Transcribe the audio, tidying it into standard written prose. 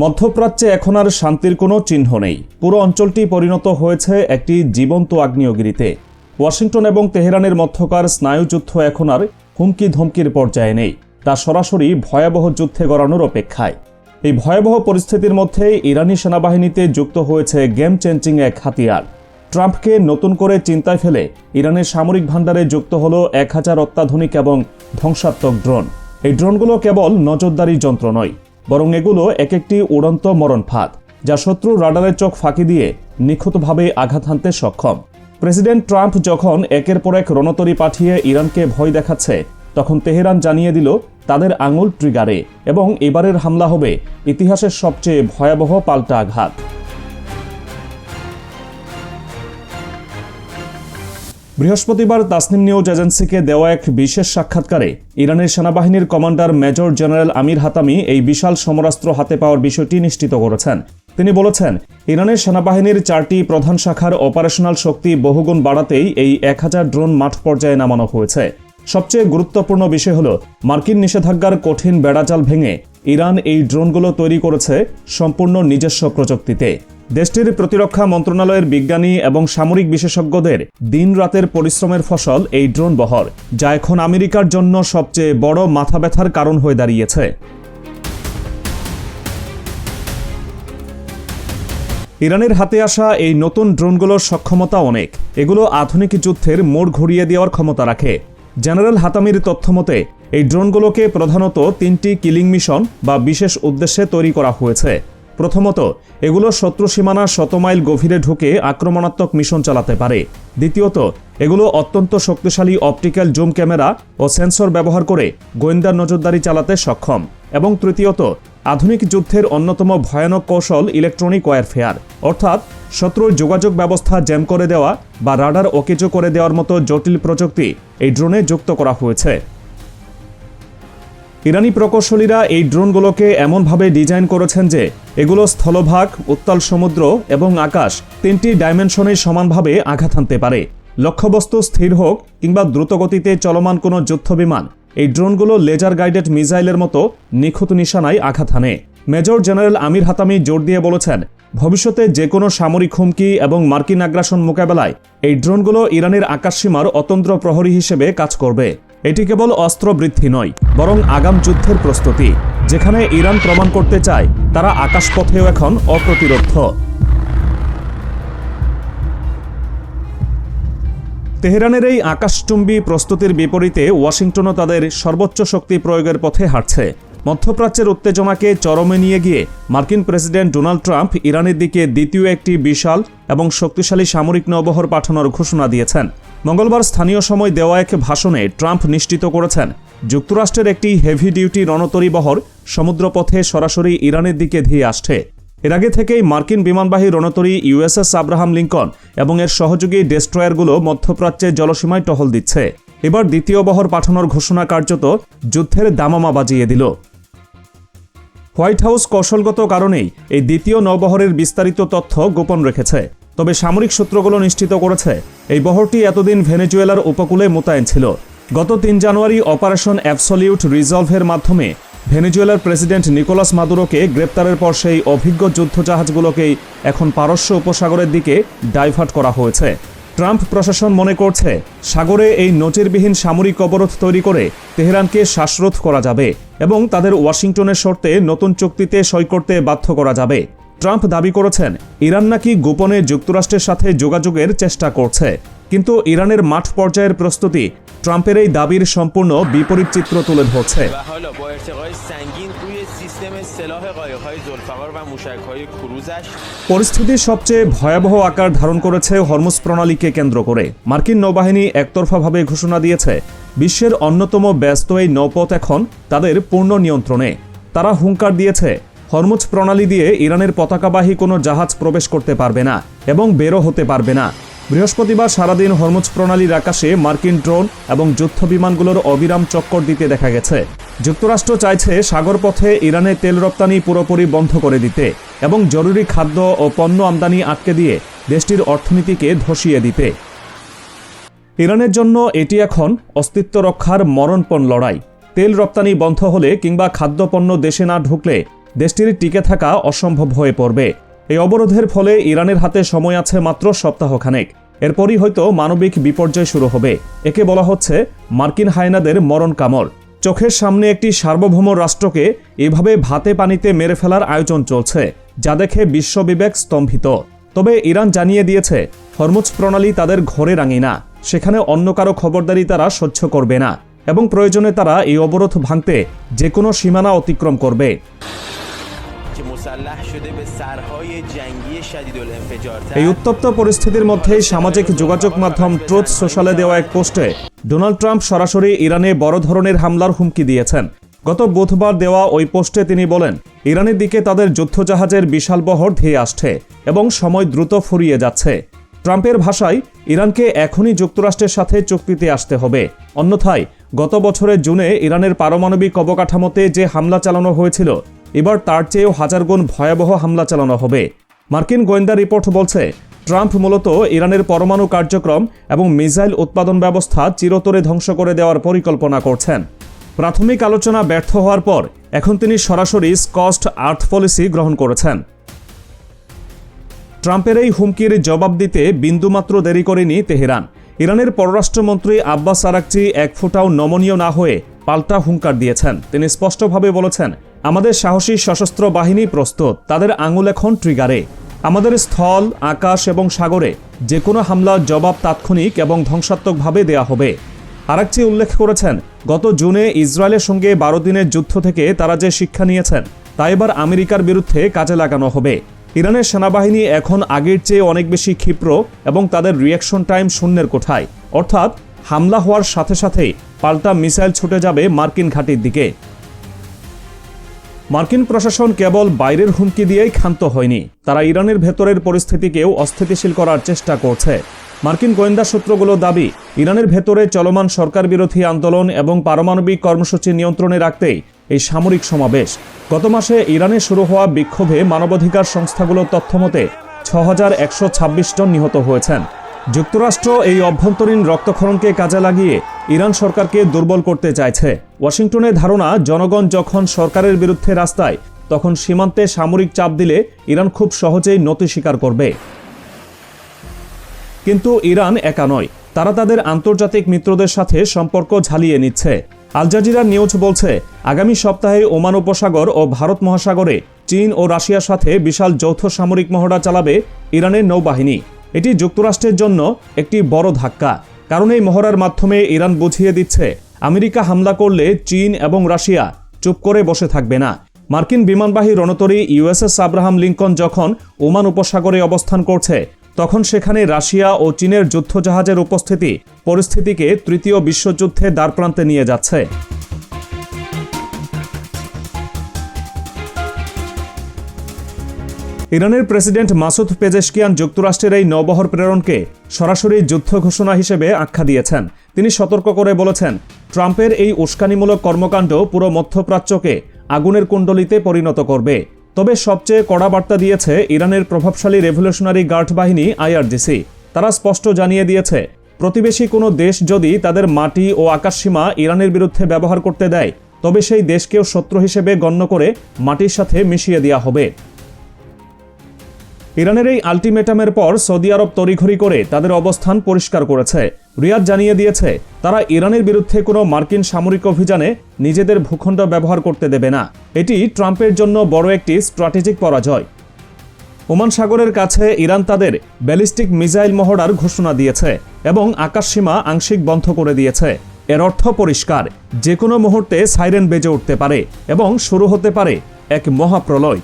মধ্যপ্রাচ্যে এখন আর শান্তির কোনো চিহ্ন নেই। পুরো অঞ্চলটি পরিণত হয়েছে একটি জীবন্ত আগ্নেয়গিরিতে। ওয়াশিংটন এবং তেহরানের মধ্যকার স্নায়ুযুদ্ধ এখন আর হুমকি ধমকির পর্যায়ে নেই, তা সরাসরি ভয়াবহ যুদ্ধে গড়ানোর অপেক্ষায়। এই ভয়াবহ পরিস্থিতির মধ্যে ইরানি সেনাবাহিনীতে যুক্ত হয়েছে গেম চেঞ্জিং এক হাতিয়ার। ট্রাম্পকে নতুন করে চিন্তায় ফেলে ইরানের সামরিক ভাণ্ডারে যুক্ত হল 1000 অত্যাধুনিক এবং ধ্বংসাত্মক ড্রোন। এই ড্রোনগুলো কেবল নজরদারি যন্ত্র নয়, বরং এগুলো এক একটি উড়ন্ত মরণ ফাঁদ, যা শত্রুর রাডারের চোখ ফাঁকি দিয়ে নিখুঁতভাবে আঘাত হানতে সক্ষম। প্রেসিডেন্ট ট্রাম্প যখন একের পর এক রণতরী পাঠিয়ে ইরানকে ভয় দেখাচ্ছে, তখন তেহরান জানিয়ে দিল তাদের আঙুল ট্রিগারে, এবং এবারের হামলা হবে ইতিহাসের সবচেয়ে ভয়াবহ পাল্টা আঘাত। বৃহস্পতিবার তাসনিম নিউজ এজেন্সিকে দেওয়া এক বিশেষ সাক্ষাৎকারে ইরানের সেনাবাহিনীর কমান্ডার মেজর জেনারেল আমির হাতামি এই বিশাল সমরাস্ত্র হাতে পাওয়ার বিষয়টি নিশ্চিত করেছেন। তিনি বলেছেন, ইরানের সেনাবাহিনীর 4টি প্রধান শাখার অপারেশনাল শক্তি বহুগুণ বাড়াতেই এই 1000 ড্রোন মাঠ পর্যায়ে নামানো হয়েছে। সবচেয়ে গুরুত্বপূর্ণ বিষয় হল, মার্কিন নিষেধাজ্ঞার কঠিন বেড়াজাল ভেঙে ইরান এই ড্রোনগুলো তৈরি করেছে সম্পূর্ণ নিজস্ব প্রযুক্তিতে। দেশটির প্রতিরক্ষা মন্ত্রণালয়ের বিজ্ঞানী এবং সামরিক বিশেষজ্ঞদের দিন-রাতের পরিশ্রমের ফসল এই ড্রোন বহর, যা এখন আমেরিকার জন্য সবচেয়ে বড় মাথা ব্যথার কারণ হয়ে দাঁড়িয়েছে। ইরানের হাতে আসা এই নতুন ড্রোনগুলোর সক্ষমতা অনেক। এগুলো আধুনিক যুদ্ধের মোড় ঘুরিয়ে দেওয়ার ক্ষমতা রাখে। জেনারেল হাতামির তথ্যমতে এই ড্রোনগুলোকে প্রধানত 3টি কিলিং মিশন বা বিশেষ উদ্দেশ্যে তৈরি করা হয়েছে। প্রথমত, এগুলো শত্রু সীমানা 100 মাইল গভীরে ঢুকে আক্রমণাত্মক মিশন চালাতে পারে। দ্বিতীয়ত, এগুলো অত্যন্ত শক্তিশালী অপটিক্যাল জুম ক্যামেরা ও সেন্সর ব্যবহার করে গোয়েন্দা নজরদারি চালাতে সক্ষম। এবং তৃতীয়ত, আধুনিক যুদ্ধের অন্যতম ভয়ানক কৌশল ইলেকট্রনিক ওয়ারফেয়ার, অর্থাৎ শত্রুর যোগাযোগ ব্যবস্থা জ্যাম করে দেওয়া বা রাডার অকেজো করে দেওয়ার মতো জটিল প্রযুক্তি এই ড্রোনে যুক্ত করা হয়েছে। ইরানি প্রকৌশলীরা এই ড্রোনগুলোকে এমনভাবে ডিজাইন করেছেন যে এগুলো স্থলভাগ, উত্তাল সমুদ্র এবং আকাশ 3টি ডাইমেনশনে সমানভাবে আঘাত হানতে পারে। লক্ষ্যবস্তু স্থির হোক কিংবা দ্রুতগতিতে চলমান কোনো যুদ্ধবিমান, এই ড্রোনগুলো লেজার গাইডেড মিসাইলের মতো নিখুঁত নিশানায় আঘাত হানে। মেজর জেনারেল আমির হাতামি জোর দিয়ে বলেছেন, ভবিষ্যতে যে কোনো সামরিক হুমকি এবং মার্কিন আগ্রাসন মোকাবেলায় এই ড্রোনগুলো ইরানের আকাশসীমার অতন্ত্র প্রহরী হিসেবে কাজ করবে। এটি কেবল অস্ত্র বৃদ্ধি নয়, বরং আগাম যুদ্ধের প্রস্তুতি, যেখানে ইরান প্রমাণ করতে চায় তারা আকাশপথেও এখন অপ্রতিরোধ্য। তেহরানের এই আকাশচুম্বী প্রস্তুতির বিপরীতে ওয়াশিংটনও তাদের সর্বোচ্চ শক্তি প্রয়োগের পথে হাঁটছে। মধ্যপ্রাচ্যের উত্তেজনাকে চরমে নিয়ে গিয়ে মার্কিন প্রেসিডেন্ট ডোনাল্ড ট্রাম্প ইরানের দিকে দ্বিতীয় একটি বিশাল এবং শক্তিশালী সামরিক নৌবহর পাঠানোর ঘোষণা দিয়েছেন। মঙ্গলবার স্থানীয় সময় দেওয়া এক ভাষণে ট্রাম্প নিশ্চিত করেছেন, যুক্তরাষ্ট্রের একটি হেভি ডিউটি রণতরী বহর সমুদ্রপথে সরাসরি ইরানের দিকে ধেয়ে আসছে। এর আগে থেকেই মার্কিন বিমানবাহী রণতরী ইউএসএস আব্রাহাম লিঙ্কন এবং এর সহযোগী ডেস্ট্রয়ারগুলো মধ্যপ্রাচ্যের জলসীমায় টহল দিচ্ছে। এবার দ্বিতীয় বহর পাঠানোর ঘোষণা কার্যত যুদ্ধের দামামা বাজিয়ে দিল। হোয়াইট হাউস কৌশলগত কারণেই এই দ্বিতীয় নৌবহরের বিস্তারিত তথ্য গোপন রেখেছে। তবে সামরিক সূত্রগুলো নিশ্চিত করেছে, এই বহরটি এতদিন ভেনেজুয়েলার উপকূলে মোতায়েন ছিল। গত 3 জানুয়ারি অপারেশন অ্যাবসলিউট রিজলভের মাধ্যমে ভেনেজুয়েলার প্রেসিডেন্ট নিকোলাস মাদুরোকে গ্রেপ্তারের পর সেই অভিজ্ঞ যুদ্ধজাহাজগুলোকেই এখন পারস্য উপসাগরের দিকে ডাইভার্ট করা হয়েছে। ট্রাম্প প্রশাসন মনে করছে, সাগরে এই নজিরবিহীন সামরিক অবরোধ তৈরি করে তেহরানকে শ্বাসরোধ করা যাবে এবং তাদের ওয়াশিংটনের শর্তে নতুন চুক্তিতে সই করতে বাধ্য করা যাবে। ট্রাম্প দাবি করেছেন, ইরান নাকি গোপনে যুক্তরাষ্ট্রের সাথে যোগাযোগের চেষ্টা করছে, কিন্তু ইরানের মাঠ পর্যায়ের প্রস্তুতি ট্রাম্পের এই দাবির সম্পূর্ণ বিপরীত চিত্র তুলে ধরছে। পরিস্থিতির সবচেয়ে ভয়াবহ আকার ধারণ করেছে হরমুজ প্রণালীকে কেন্দ্র করে। মার্কিন নৌবাহিনী একতরফাভাবে ঘোষণা দিয়েছে, বিশ্বের অন্যতম ব্যস্ত এই নৌপথ এখন তাদের পূর্ণ নিয়ন্ত্রণে। তারা হুঙ্কার দিয়েছে, হরমুজ প্রণালী দিয়ে ইরানের পতাকাবাহী কোনো জাহাজ প্রবেশ করতে পারবে না এবং বেরো হতে পারবে না। বৃহস্পতিবার সারাদিন হরমুজ প্রণালীর আকাশে মার্কিন ড্রোন এবং যুদ্ধবিমানগুলোর অবিরাম চক্কর দিতে দেখা গেছে। যুক্তরাষ্ট্র চাইছে সাগরপথে ইরানের তেল রপ্তানি পুরোপুরি বন্ধ করে দিতে এবং জরুরি খাদ্য ও পণ্য আমদানি আটকে দিয়ে দেশটির অর্থনীতিকে ধসিয়ে দিতে। ইরানের জন্য এটি এখন অস্তিত্ব রক্ষার মরণপণ লড়াই। তেল রপ্তানি বন্ধ হলে কিংবা খাদ্যপণ্য দেশে না ঢুকলে দেশটির টিকে থাকা অসম্ভব হয়ে পড়বে। এই অবরোধের ফলে ইরানের হাতে সময় আছে মাত্র সপ্তাহখানেক। এরপরই হয়তো মানবিক বিপর্যয় শুরু হবে। একে বলা হচ্ছে মার্কিন হায়নাদের মরণ কামড়। চোখের সামনে একটি সার্বভৌম রাষ্ট্রকে এভাবে ভাতে পানিতে মেরে ফেলার আয়োজন চলছে, যা দেখে বিশ্ববিবেক স্তম্ভিত। তবে ইরান জানিয়ে দিয়েছে হরমুজ প্রণালী তাদের ঘরের আঙিনা, সেখানে অন্য কারো খবরদারি তারা সহ্য করবে না এবং প্রয়োজনে তারা এই অবরোধ ভাঙতে যে কোনো সীমানা অতিক্রম করবে। এই উত্তপ্ত পরিস্থিতির মধ্যেই সামাজিক যোগাযোগ মাধ্যম ট্রুথ সোশ্যালে দেওয়া এক পোস্টে ডোনাল্ড ট্রাম্প সরাসরি ইরানে বড় ধরনের হামলার হুমকি দিয়েছেন। গত বুধবার দেওয়া ওই পোস্টে তিনি বলেন, ইরানের দিকে তাদের যুদ্ধজাহাজের বিশাল বহর ধেয়ে আসছে এবং সময় দ্রুত ফুরিয়ে যাচ্ছে। ট্রাম্পের ভাষায়, ইরানকে এখনই যুক্তরাষ্ট্রের সাথে চুক্তিতে আসতে হবে, অন্যথায় গত বছরের জুনে ইরানের পারমাণবিক অবকাঠামোতে যে হামলা চালানো হয়েছিল, এবার তার চেয়েও হাজার গুণ ভয়াবহ হামলা চালানো হবে। মার্কিন গোয়েন্দা রিপোর্ট বলছে, ট্রাম্প মূলত ইরানের পরমাণু কার্যক্রম এবং মিসাইল উৎপাদন ব্যবস্থা চিরতরে ধ্বংস করে দেওয়ার পরিকল্পনা করছেন। প্রাথমিক আলোচনা ব্যর্থ হওয়ার পর এখন তিনি সরাসরি স্কচড আর্থ পলিসি গ্রহণ করেছেন। ট্রাম্পের এই হুমকির জবাব দিতে বিন্দুমাত্র দেরি করেনি তেহরান। ইরানের পররাষ্ট্রমন্ত্রী আব্বাস আরাকচি এক ফোঁটাও নমনীয় না হয়ে পাল্টা হুঙ্কার দিয়েছেন। তিনি স্পষ্টভাবে বলেছেন, আমাদের সাহসী সশস্ত্র বাহিনী প্রস্তুত, তাদের আঙুল এখন ট্রিগারে। আমাদের স্থল, আকাশ এবং সাগরে যে কোনো হামলার জবাব তাৎক্ষণিক এবং ধ্বংসাত্মকভাবে দেয়া হবে। আরাকচি উল্লেখ করেছেন, গত জুনে ইসরায়েলের সঙ্গে 12 দিনের যুদ্ধ থেকে তারা যে শিক্ষা নিয়েছেন তা এবার আমেরিকার বিরুদ্ধে কাজে লাগানো হবে। ইরানের সেনাবাহিনী এখন আগের চেয়ে অনেক বেশি ক্ষিপ্র এবং তাদের রিঅ্যাকশন টাইম শূন্যের কোঠায়, অর্থাৎ হামলা হওয়ার সাথে সাথেই পাল্টা মিসাইল ছুটে যাবে মার্কিন ঘাঁটির দিকে। মার্কিন প্রশাসন কেবল বাইরের হুমকি দিয়েই ক্ষান্ত হয়নি, তারা ইরানের ভেতরের পরিস্থিতিকেও অস্থিতিশীল করার চেষ্টা করছে। মার্কিন গোয়েন্দা সূত্রগুলো দাবি, ইরানের ভেতরে চলমান সরকার বিরোধী আন্দোলন এবং পারমাণবিক কর্মসূচি নিয়ন্ত্রণে রাখতেই এই সামরিক সমাবেশ। গত মাসে ইরানে শুরু হওয়া বিক্ষোভে মানবাধিকার সংস্থাগুলোর তথ্যমতে 6126 জন নিহত হয়েছেন। যুক্তরাষ্ট্র এই অভ্যন্তরীণ রক্তক্ষরণকে কাজে লাগিয়ে ইরান সরকারকে দুর্বল করতে চাইছে। ওয়াশিংটনের ধারণা, জনগণ যখন সরকারের বিরুদ্ধে রাস্তায়, তখন সীমান্তে সামরিক চাপ দিলে ইরান খুব সহজেই নতি স্বীকার করবে। কিন্তু ইরান একা নয়, তারা তাদের আন্তর্জাতিক মিত্রদের সাথে সম্পর্ক ঝালিয়ে নিচ্ছে। আল জাজিরা নিউজ বলছে, আগামী সপ্তাহে ওমান উপসাগর ও ভারত মহাসাগরে চীন ও রাশিয়ার সাথে বিশাল যৌথ সামরিক মহড়া চালাবে ইরানের নৌবাহিনী। এটি যুক্তরাষ্ট্রের জন্য একটি বড় ধাক্কা, কারণ এই মহড়ার মাধ্যমে ইরান বুঝিয়ে দিচ্ছে, আমেরিকা হামলা করলে চীন এবং রাশিয়া চুপ করে বসে থাকবে না। মার্কিন বিমানবাহী রণতরী ইউএসএস আব্রাহাম লিঙ্কন যখন ওমান উপসাগরে অবস্থান করছে, তখন সেখানে রাশিয়া ও চীনের যুদ্ধজাহাজের উপস্থিতি পরিস্থিতিকে তৃতীয় বিশ্বযুদ্ধে দ্বারপ্রান্তে নিয়ে যাচ্ছে। ইরানের প্রেসিডেন্ট মাসুদ পেজেশকিয়ান যুক্তরাষ্ট্রের এই নৌবহর প্রেরণকে সরাসরি যুদ্ধ ঘোষণা হিসেবে আখ্যা দিয়েছেন। তিনি সতর্ক করে বলেছেন, ট্রাম্পের এই উস্কানিমূলক কর্মকাণ্ড পুরো মধ্যপ্রাচ্যকে আগুনের কুণ্ডলিতে পরিণত করবে। তবে সবচেয়ে কড়া বার্তা দিয়েছে ইরানের প্রভাবশালী রেভলিউশনারি গার্ড বাহিনী IRGC। তারা স্পষ্ট জানিয়ে দিয়েছে, প্রতিবেশী কোনো দেশ যদি তাদের মাটি ও আকাশসীমা ইরানের বিরুদ্ধে ব্যবহার করতে দেয়, তবে সেই দেশকেও শত্রু হিসেবে গণ্য করে মাটির সাথে মিশিয়ে দেওয়া হবে। ইরানের এই আলটিমেটামের পর সৌদি আরব তড়িঘড়ি করে তাদের অবস্থান পরিষ্কার করেছে। রিয়াদ জানিয়ে দিয়েছে, তারা ইরানের বিরুদ্ধে কোনো মার্কিন সামরিক অভিযানে নিজেদের ভূখণ্ড ব্যবহার করতে দেবে না। এটি ট্রাম্পের জন্য বড় একটি স্ট্র্যাটেজিক পরাজয়। ওমান সাগরের কাছে ইরান তাদের ব্যালিস্টিক মিসাইল মহড়ার ঘোষণা দিয়েছে এবং আকাশসীমা আংশিক বন্ধ করে দিয়েছে। এর অর্থ পরিষ্কার, যে কোনো মুহূর্তে সাইরেন বেজে উঠতে পারে এবং শুরু হতে পারে এক মহাপ্রলয়।